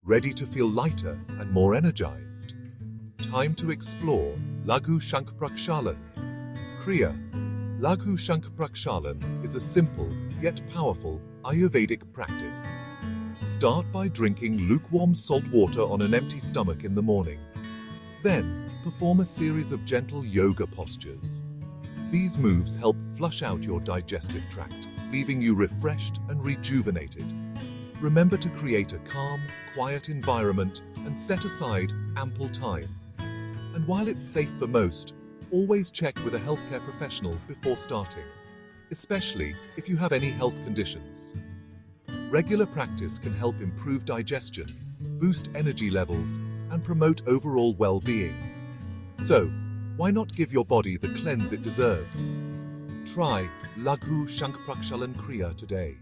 Ready to feel lighter and more energized? Time to explore Laghu Shankhprakshalan Kriya. Laghu Shankhprakshalan is a simple yet powerful Ayurvedic practice. Start by drinking lukewarm salt water on an empty stomach in the morning. Then, perform a series of gentle yoga postures. These moves help flush out your digestive tract, leaving you refreshed and rejuvenated. Remember to create a calm, quiet environment and set aside ample time. And while it's safe for most, always check with a healthcare professional before starting, especially if you have any health conditions. Regular practice can help improve digestion, boost energy levels, and promote overall well-being. So, why not give your body the cleanse it deserves? Try Laghu Shankhprakshalan Kriya today.